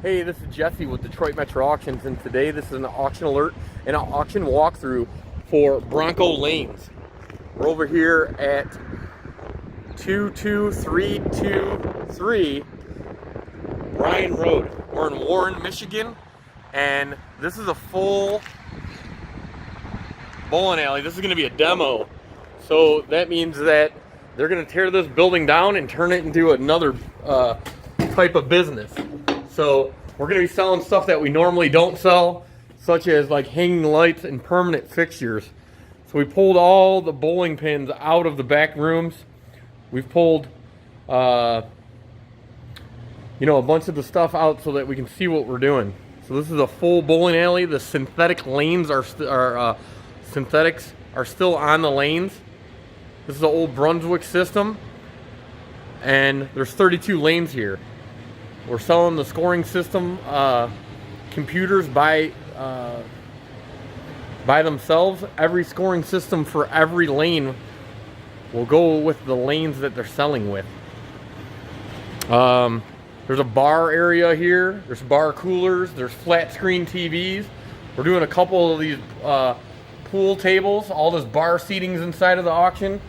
Hey, this is Jesse with Detroit Metro Auctions, and today this is an auction alert and an auction walkthrough for Bronco Lanes. We're over here at 22323 Bryan Road. We're in Warren, Michigan, and this is a full bowling alley. This is going to be a demo, so that means that they're going to tear this building down and turn it into another type of business. So we're going to be selling stuff that we normally don't sell, such as like hanging lights and permanent fixtures. So we pulled all the bowling pins out of the back rooms. We've pulled a bunch of the stuff out so that we can see what we're doing. So this is a full bowling alley. The synthetic lanes synthetics are still on the lanes. This is the old Brunswick system, and there's 32 lanes here. We're selling the scoring system computers by themselves. Every scoring system for every lane will go with the lanes that they're selling with. There's a bar area here. There's bar coolers. There's flat screen TVs. We're doing a couple of these pool tables. All this bar seating's inside of the auction.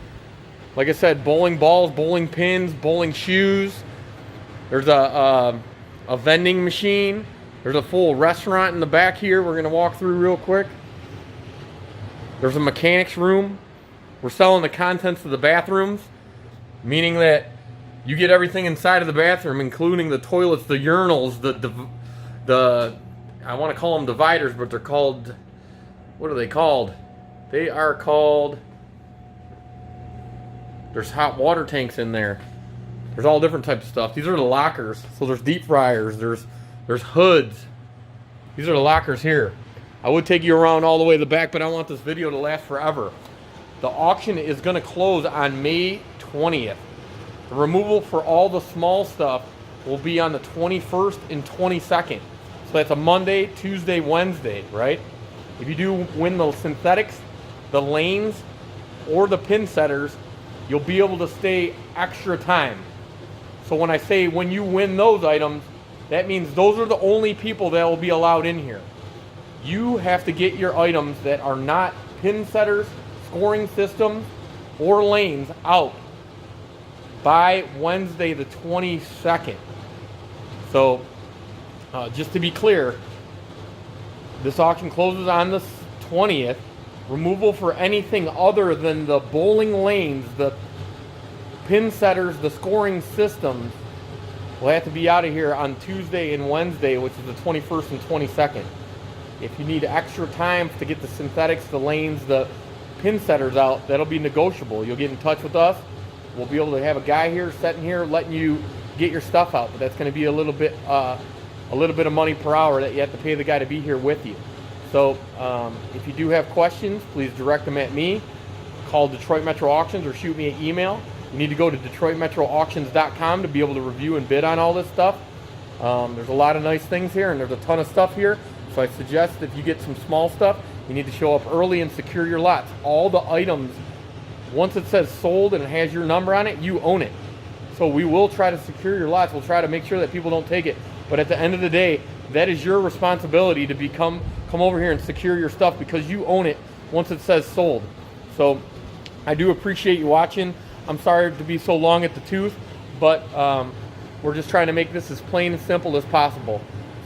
Like I said, bowling balls, bowling pins, bowling shoes. There's a vending machine. There's a full restaurant in the back here we're going to walk through real quick. There's a mechanics room. We're selling the contents of the bathrooms, meaning that you get everything inside of the bathroom, including the toilets, the urinals, the I want to call them dividers, but they're called, what are they called? They are called, there's hot water tanks in there. There's all different types of stuff. These are the lockers. So there's deep fryers. There's hoods. These are the lockers here. I would take you around all the way to the back, but I want this video to last forever. The auction is going to close on May 20th. The removal for all the small stuff will be on the 21st and 22nd. So that's a Monday, Tuesday, Wednesday, right? If you do win the synthetics, the lanes, or the pin setters, you'll be able to stay extra time. So when I say when you win those items, that means those are the only people that will be allowed in here. You have to get your items that are not pin setters, scoring systems, or lanes out by Wednesday the 22nd. So just to be clear, this auction closes on the 20th. Removal for anything other than the bowling lanes, the pin setters, the scoring systems will have to be out of here on Tuesday and Wednesday, which is the 21st and 22nd. If you need extra time to get the synthetics, the lanes, the pin setters out, that'll be negotiable. You'll get in touch with us. We'll be able to have a guy here sitting here letting you get your stuff out, but that's going to be a little bit of money per hour that you have to pay the guy to be here with you. So if you do have questions, please direct them at me. Call Detroit Metro Auctions or shoot me an email. You need to go to DetroitMetroAuctions.com to be able to review and bid on all this stuff. There's a lot of nice things here, and there's a ton of stuff here. So I suggest if you get some small stuff, you need to show up early and secure your lots. All the items, once it says sold and it has your number on it, you own it. So we will try to secure your lots. We'll try to make sure that people don't take it. But at the end of the day, that is your responsibility to come over here and secure your stuff because you own it once it says sold. So I do appreciate you watching. I'm sorry to be so long at the tooth, but we're just trying to make this as plain and simple as possible.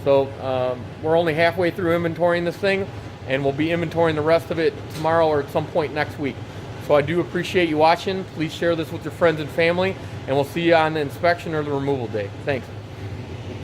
So we're only halfway through inventorying this thing, and we'll be inventorying the rest of it tomorrow or at some point next week. So I do appreciate you watching. Please share this with your friends and family, and we'll see you on the inspection or the removal day. Thanks.